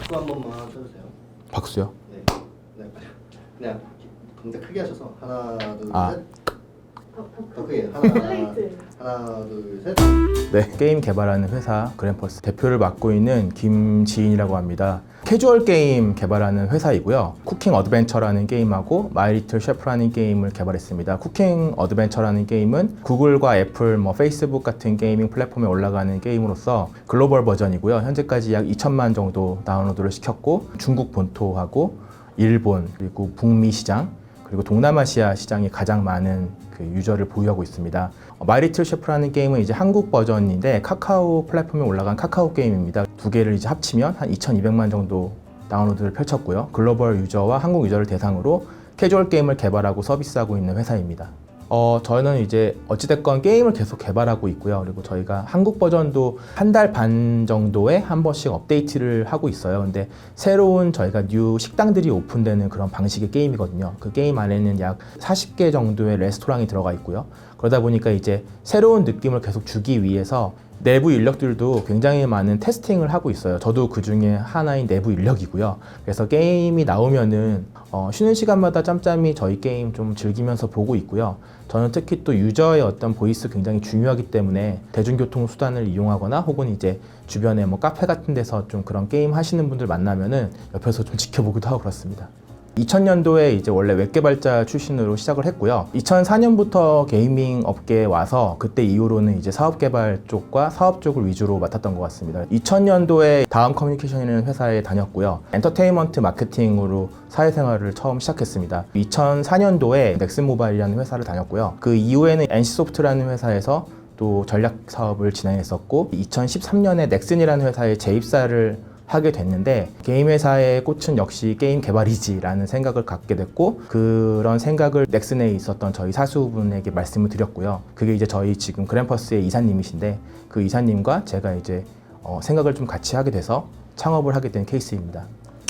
박수 한 번만 쳐주세요. 박수요? 네. 네. 그냥 동작 크게 하셔서 하나, 둘, 아. 셋. 더 크게. 하나, 둘, 셋. 네, 게임 개발하는 회사 그램퍼스 대표를 맡고 있는 김지인이라고 합니다. 캐주얼 게임 개발하는 회사이고요. 쿠킹 어드벤처라는 게임하고 마이 리틀 셰프라는 게임을 개발했습니다. 쿠킹 어드벤처라는 게임은 구글과 애플, 페이스북 같은 게이밍 플랫폼에 올라가는 게임으로서 글로벌 버전이고요. 현재까지 약 2천만 정도 다운로드를 시켰고 중국 본토하고 일본 그리고 북미 시장 그리고 동남아시아 시장이 가장 많은 그 유저를 보유하고 있습니다. 마이 리틀 셰프라는 게임은 이제 한국 버전인데 카카오 플랫폼에 올라간 카카오 게임입니다. 두 개를 이제 합치면 한 2,200만 정도 다운로드를 펼쳤고요. 글로벌 유저와 한국 유저를 대상으로 캐주얼 게임을 개발하고 서비스하고 있는 회사입니다. 저는 이제 어찌됐건 게임을 계속 개발하고 있고요. 그리고 저희가 한국 버전도 한 달 반 정도에 한 번씩 업데이트를 하고 있어요. 근데 새로운 저희가 뉴 식당들이 오픈되는 그런 방식의 게임이거든요. 그 게임 안에는 약 40개 정도의 레스토랑이 들어가 있고요. 그러다 보니까 이제 새로운 느낌을 계속 주기 위해서 내부 인력들도 굉장히 많은 테스팅을 하고 있어요. 저도 그 중에 하나인 내부 인력이고요. 그래서 게임이 나오면은 쉬는 시간마다 짬짬이 저희 게임 좀 즐기면서 보고 있고요. 저는 특히 또 유저의 어떤 보이스 굉장히 중요하기 때문에 대중교통 수단을 이용하거나 혹은 이제 주변에 카페 같은 데서 좀 그런 게임 하시는 분들 만나면은 옆에서 좀 지켜보기도 하고 그렇습니다. 2000년도에 이제 원래 웹개발자 출신으로 시작을 했고요. 2004년부터 게이밍 업계에 와서 그때 이후로는 이제 사업개발 쪽과 사업 쪽을 위주로 맡았던 것 같습니다. 2000년도에 다음 커뮤니케이션이라는 회사에 다녔고요. 엔터테인먼트 마케팅으로 사회생활을 처음 시작했습니다. 2004년도에 넥슨모바일이라는 회사를 다녔고요. 그 이후에는 NC소프트라는 회사에서 또 전략 사업을 진행했었고 2013년에 넥슨이라는 회사에 재입사를 하게 됐는데 게임 회사의 꽃은 역시 게임 개발이지라는 생각을 갖게 됐고 그런 생각을 넥슨에 있었던 저희 사수분에게 말씀을 드렸고요. 그게 이제 저희 지금 그램퍼스의 이사님이신데 그 이사님과 제가 이제 생각을 좀 같이 하게 돼서 창업을 하게 된 케이스입니다.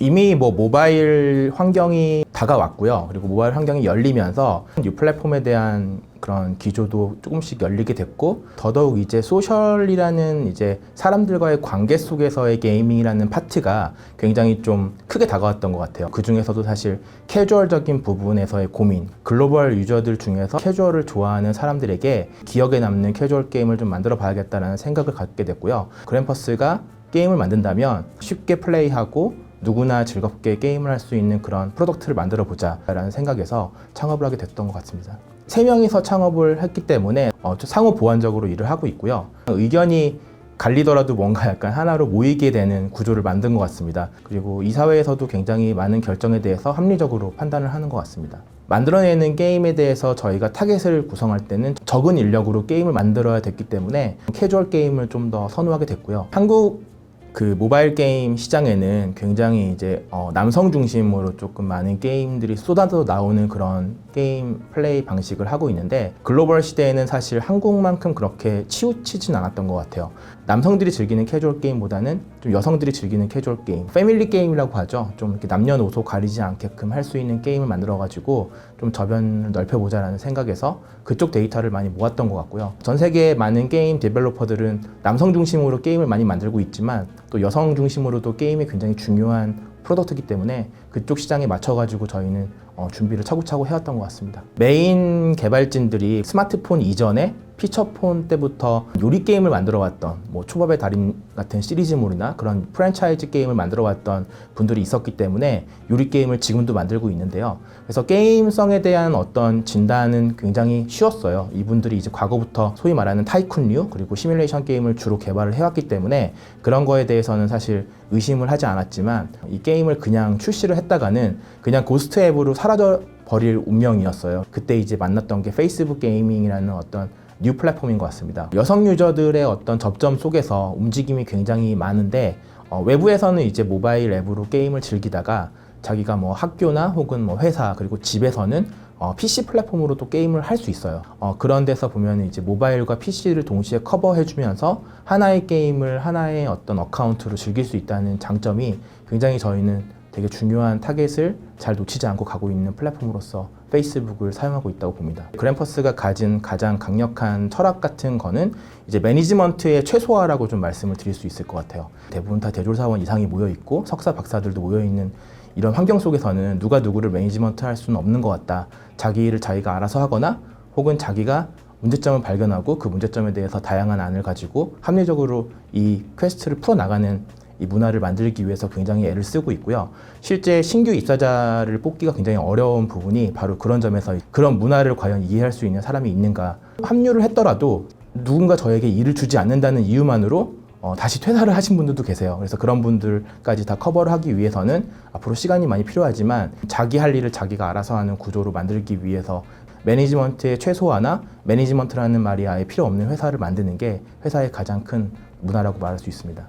이미 모바일 환경이 다가왔고요. 그리고 모바일 환경이 열리면서 뉴 플랫폼에 대한 그런 기조도 조금씩 열리게 됐고 더더욱 이제 소셜이라는 이제 사람들과의 관계 속에서의 게이밍이라는 파트가 굉장히 좀 크게 다가왔던 것 같아요. 그 중에서도 사실 캐주얼적인 부분에서의 고민, 글로벌 유저들 중에서 캐주얼을 좋아하는 사람들에게 기억에 남는 캐주얼 게임을 좀 만들어 봐야겠다는 생각을 갖게 됐고요. 그램퍼스가 게임을 만든다면 쉽게 플레이하고 누구나 즐겁게 게임을 할 수 있는 그런 프로덕트를 만들어 보자 라는 생각에서 창업을 하게 됐던 것 같습니다. 3명이서 창업을 했기 때문에 상호 보완적으로 일을 하고 있고요. 의견이 갈리더라도 뭔가 약간 하나로 모이게 되는 구조를 만든 것 같습니다. 그리고 이사회에서도 굉장히 많은 결정에 대해서 합리적으로 판단을 하는 것 같습니다. 만들어내는 게임에 대해서 저희가 타겟을 구성할 때는 적은 인력으로 게임을 만들어야 됐기 때문에 캐주얼 게임을 좀 더 선호하게 됐고요. 한국 그 모바일 게임 시장에는 굉장히 이제 남성 중심으로 조금 많은 게임들이 쏟아져 나오는 그런 게임 플레이 방식을 하고 있는데 글로벌 시대에는 사실 한국만큼 그렇게 치우치진 않았던 것 같아요. 남성들이 즐기는 캐주얼 게임보다는 좀 여성들이 즐기는 캐주얼 게임, 패밀리 게임이라고 하죠. 좀 이렇게 남녀노소 가리지 않게끔 할 수 있는 게임을 만들어가지고 좀 저변을 넓혀보자라는 생각에서 그쪽 데이터를 많이 모았던 것 같고요. 전 세계의 많은 게임 디벨로퍼들은 남성 중심으로 게임을 많이 만들고 있지만 또 여성 중심으로도 게임이 굉장히 중요한 프로덕트이기 때문에 그쪽 시장에 맞춰가지고 저희는 준비를 차곡차곡 해왔던 것 같습니다. 메인 개발진들이 스마트폰 이전에 피처폰 때부터 요리 게임을 만들어 왔던 초밥의 달인 같은 시리즈물이나 그런 프랜차이즈 게임을 만들어 왔던 분들이 있었기 때문에 요리 게임을 지금도 만들고 있는데요. 그래서 게임성에 대한 어떤 진단은 굉장히 쉬웠어요. 이분들이 이제 과거부터 소위 말하는 타이쿤류 그리고 시뮬레이션 게임을 주로 개발을 해왔기 때문에 그런 거에 대해서는 사실 의심을 하지 않았지만 이 게임을 그냥 출시를 했다가는 그냥 고스트 앱으로 사라져 버릴 운명이었어요. 그때 이제 만났던 게 페이스북 게이밍이라는 어떤 뉴 플랫폼인 것 같습니다. 여성 유저들의 어떤 접점 속에서 움직임이 굉장히 많은데 외부에서는 이제 모바일 앱으로 게임을 즐기다가 자기가 학교나 혹은 회사 그리고 집에서는 PC 플랫폼으로 또 게임을 할 수 있어요. 그런 데서 보면 이제 모바일과 PC를 동시에 커버해주면서 하나의 게임을 하나의 어떤 어카운트로 즐길 수 있다는 장점이 굉장히 저희는 되게 중요한 타겟을 잘 놓치지 않고 가고 있는 플랫폼으로서 페이스북을 사용하고 있다고 봅니다. 그랜퍼스가 가진 가장 강력한 철학 같은 거는 이제 매니지먼트의 최소화라고 좀 말씀을 드릴 수 있을 것 같아요. 대부분 다 대졸사원 이상이 모여 있고 석사 박사들도 모여 있는 이런 환경 속에서는 누가 누구를 매니지먼트 할 수는 없는 것 같다. 자기 일을 자기가 알아서 하거나 혹은 자기가 문제점을 발견하고 그 문제점에 대해서 다양한 안을 가지고 합리적으로 이 퀘스트를 풀어나가는 이 문화를 만들기 위해서 굉장히 애를 쓰고 있고요. 실제 신규 입사자를 뽑기가 굉장히 어려운 부분이 바로 그런 점에서 그런 문화를 과연 이해할 수 있는 사람이 있는가. 합류를 했더라도 누군가 저에게 일을 주지 않는다는 이유만으로 다시 퇴사를 하신 분들도 계세요. 그래서 그런 분들까지 다 커버를 하기 위해서는 앞으로 시간이 많이 필요하지만 자기 할 일을 자기가 알아서 하는 구조로 만들기 위해서 매니지먼트의 최소화나 매니지먼트라는 말이 아예 필요 없는 회사를 만드는 게 회사의 가장 큰 문화라고 말할 수 있습니다.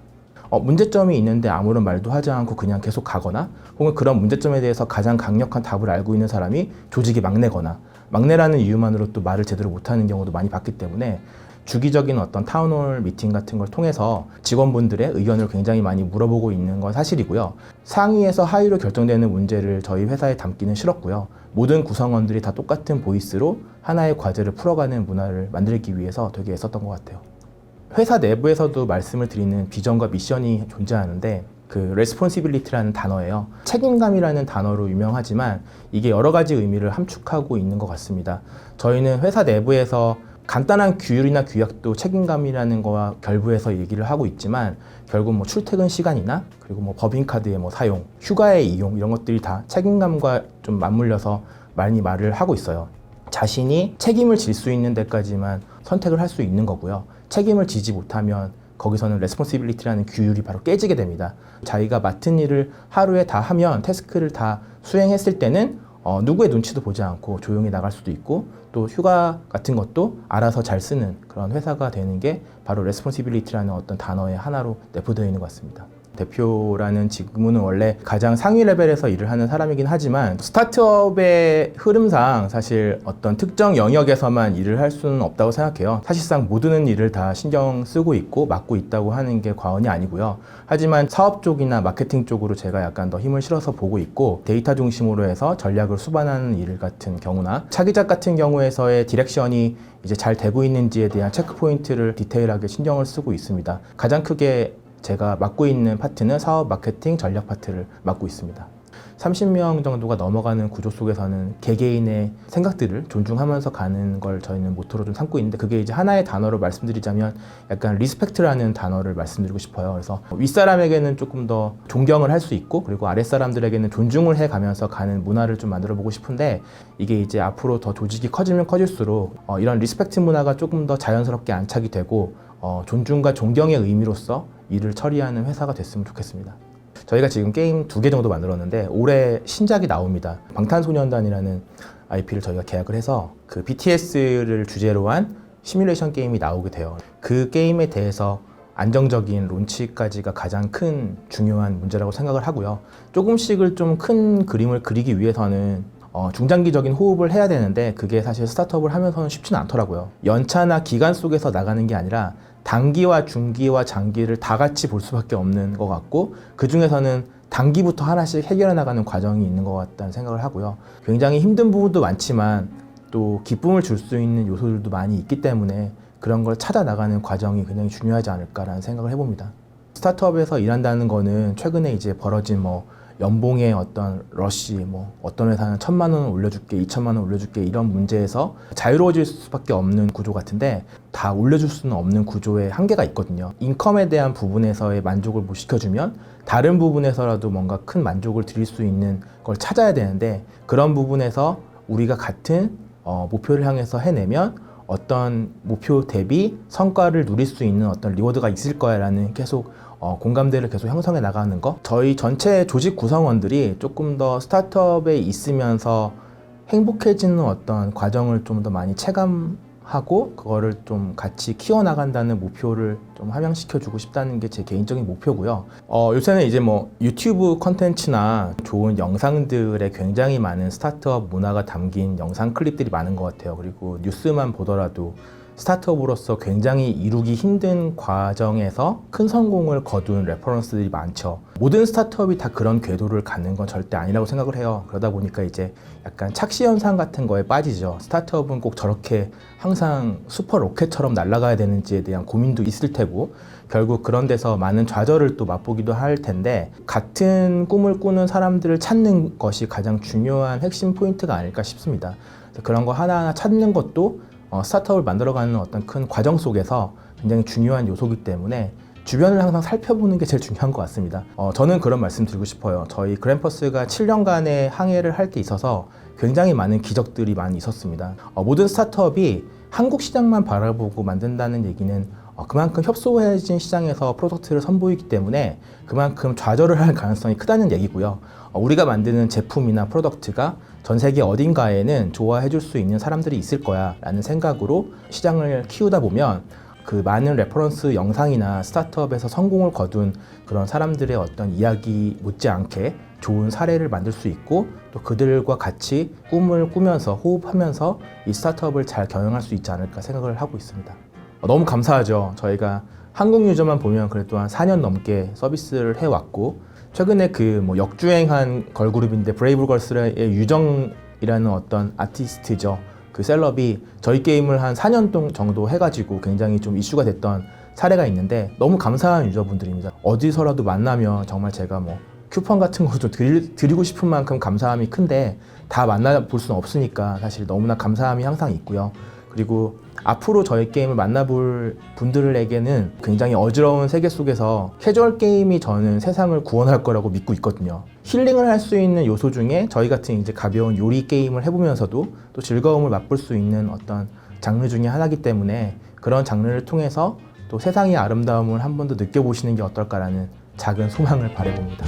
문제점이 있는데 아무런 말도 하지 않고 그냥 계속 가거나 혹은 그런 문제점에 대해서 가장 강력한 답을 알고 있는 사람이 조직의 막내거나 막내라는 이유만으로 또 말을 제대로 못하는 경우도 많이 봤기 때문에 주기적인 어떤 타운홀 미팅 같은 걸 통해서 직원분들의 의견을 굉장히 많이 물어보고 있는 건 사실이고요. 상위에서 하위로 결정되는 문제를 저희 회사에 담기는 싫었고요. 모든 구성원들이 다 똑같은 보이스로 하나의 과제를 풀어가는 문화를 만들기 위해서 되게 애썼던 것 같아요. 회사 내부에서도 말씀을 드리는 비전과 미션이 존재하는데 그 responsibility라는 단어예요. 책임감이라는 단어로 유명하지만 이게 여러 가지 의미를 함축하고 있는 것 같습니다. 저희는 회사 내부에서 간단한 규율이나 규약도 책임감이라는 거와 결부해서 얘기를 하고 있지만 결국 뭐 출퇴근 시간이나 그리고 뭐 법인카드의 뭐 사용, 휴가의 이용 이런 것들이 다 책임감과 좀 맞물려서 많이 말을 하고 있어요. 자신이 책임을 질 수 있는 데까지만 선택을 할 수 있는 거고요. 책임을 지지 못하면 거기서는 레스폰시빌리티라는 규율이 바로 깨지게 됩니다. 자기가 맡은 일을 하루에 다 하면 태스크를 다 수행했을 때는 누구의 눈치도 보지 않고 조용히 나갈 수도 있고 또 휴가 같은 것도 알아서 잘 쓰는 그런 회사가 되는 게 바로 레스폰시빌리티라는 어떤 단어의 하나로 내포되어 있는 것 같습니다. 대표라는 직무는 원래 가장 상위 레벨에서 일을 하는 사람이긴 하지만 스타트업의 흐름상 사실 어떤 특정 영역에서만 일을 할 수는 없다고 생각해요. 사실상 모든 일을 다 신경 쓰고 있고 맡고 있다고 하는 게 과언이 아니고요. 하지만 사업 쪽이나 마케팅 쪽으로 제가 약간 더 힘을 실어서 보고 있고 데이터 중심으로 해서 전략을 수반하는 일 같은 경우나 차기작 같은 경우에서의 디렉션이 이제 잘 되고 있는지에 대한 체크 포인트를 디테일하게 신경을 쓰고 있습니다. 가장 크게 제가 맡고 있는 파트는 사업 마케팅 전략 파트를 맡고 있습니다. 30명 정도가 넘어가는 구조 속에서는 개개인의 생각들을 존중하면서 가는 걸 저희는 모토로 좀 삼고 있는데 그게 이제 하나의 단어로 말씀드리자면 약간 리스펙트라는 단어를 말씀드리고 싶어요. 그래서 윗사람에게는 조금 더 존경을 할 수 있고 그리고 아랫사람들에게는 존중을 해가면서 가는 문화를 좀 만들어 보고 싶은데 이게 이제 앞으로 더 조직이 커지면 커질수록 이런 리스펙트 문화가 조금 더 자연스럽게 안착이 되고 존중과 존경의 의미로서 일을 처리하는 회사가 됐으면 좋겠습니다. 저희가 지금 게임 2개 정도 만들었는데 올해 신작이 나옵니다. 방탄소년단이라는 IP를 저희가 계약을 해서 그 BTS를 주제로 한 시뮬레이션 게임이 나오게 돼요. 그 게임에 대해서 안정적인 론치까지가 가장 큰 중요한 문제라고 생각을 하고요. 조금씩을 좀 큰 그림을 그리기 위해서는 중장기적인 호흡을 해야 되는데 그게 사실 스타트업을 하면서는 쉽지는 않더라고요. 연차나 기간 속에서 나가는 게 아니라 단기와 중기와 장기를 다 같이 볼 수밖에 없는 것 같고 그 중에서는 단기부터 하나씩 해결해 나가는 과정이 있는 것 같다는 생각을 하고요. 굉장히 힘든 부분도 많지만 또 기쁨을 줄 수 있는 요소들도 많이 있기 때문에 그런 걸 찾아 나가는 과정이 굉장히 중요하지 않을까라는 생각을 해봅니다. 스타트업에서 일한다는 거는 최근에 이제 벌어진 연봉의 어떤 러쉬, 어떤 회사는 1,000만 원 올려줄게, 2,000만 원 올려줄게 이런 문제에서 자유로워질 수밖에 없는 구조 같은데 다 올려줄 수는 없는 구조의 한계가 있거든요. 인컴에 대한 부분에서의 만족을 못 시켜주면 다른 부분에서라도 뭔가 큰 만족을 드릴 수 있는 걸 찾아야 되는데 그런 부분에서 우리가 같은 목표를 향해서 해내면 어떤 목표 대비 성과를 누릴 수 있는 어떤 리워드가 있을 거야 라는 계속 공감대를 계속 형성해 나가는 거. 저희 전체 조직 구성원들이 조금 더 스타트업에 있으면서 행복해지는 어떤 과정을 좀 더 많이 체감하고 그거를 좀 같이 키워나간다는 목표를 좀 함양시켜주고 싶다는 게 제 개인적인 목표고요. 요새는 이제 유튜브 컨텐츠나 좋은 영상들에 굉장히 많은 스타트업 문화가 담긴 영상 클립들이 많은 것 같아요. 그리고 뉴스만 보더라도 스타트업으로서 굉장히 이루기 힘든 과정에서 큰 성공을 거둔 레퍼런스들이 많죠. 모든 스타트업이 다 그런 궤도를 갖는 건 절대 아니라고 생각을 해요. 그러다 보니까 이제 약간 착시 현상 같은 거에 빠지죠. 스타트업은 꼭 저렇게 항상 슈퍼 로켓처럼 날아가야 되는지에 대한 고민도 있을 테고, 결국 그런 데서 많은 좌절을 또 맛보기도 할 텐데, 같은 꿈을 꾸는 사람들을 찾는 것이 가장 중요한 핵심 포인트가 아닐까 싶습니다. 그런 거 하나하나 찾는 것도 스타트업을 만들어가는 어떤 큰 과정 속에서 굉장히 중요한 요소이기 때문에 주변을 항상 살펴보는 게 제일 중요한 것 같습니다. 저는 그런 말씀 드리고 싶어요. 저희 그랜퍼스가 7년간의 항해를 할 때 있어서 굉장히 많은 기적들이 많이 있었습니다. 모든 스타트업이 한국 시장만 바라보고 만든다는 얘기는 그만큼 협소해진 시장에서 프로덕트를 선보이기 때문에 그만큼 좌절을 할 가능성이 크다는 얘기고요. 우리가 만드는 제품이나 프로덕트가 전 세계 어딘가에는 좋아해 줄 수 있는 사람들이 있을 거야 라는 생각으로 시장을 키우다 보면 그 많은 레퍼런스 영상이나 스타트업에서 성공을 거둔 그런 사람들의 어떤 이야기 못지않게 좋은 사례를 만들 수 있고, 또 그들과 같이 꿈을 꾸면서 호흡하면서 이 스타트업을 잘 경영할 수 있지 않을까 생각을 하고 있습니다. 너무 감사하죠. 저희가 한국 유저만 보면 그래도 한 4년 넘게 서비스를 해왔고, 최근에 그 역주행한 걸그룹인데 브레이브걸스의 유정이라는 어떤 아티스트죠. 그 셀럽이 저희 게임을 한 4년 정도 해가지고 굉장히 좀 이슈가 됐던 사례가 있는데, 너무 감사한 유저분들입니다. 어디서라도 만나면 정말 제가 쿠폰 같은 거 좀 드리고 싶은 만큼 감사함이 큰데 다 만나볼 수는 없으니까 사실 너무나 감사함이 항상 있고요. 그리고 앞으로 저희 게임을 만나볼 분들에게는 굉장히 어지러운 세계 속에서 캐주얼 게임이 저는 세상을 구원할 거라고 믿고 있거든요. 힐링을 할 수 있는 요소 중에 저희 같은 이제 가벼운 요리 게임을 해보면서도 또 즐거움을 맛볼 수 있는 어떤 장르 중에 하나이기 때문에, 그런 장르를 통해서 또 세상의 아름다움을 한 번 더 느껴보시는 게 어떨까라는 작은 소망을 바라봅니다.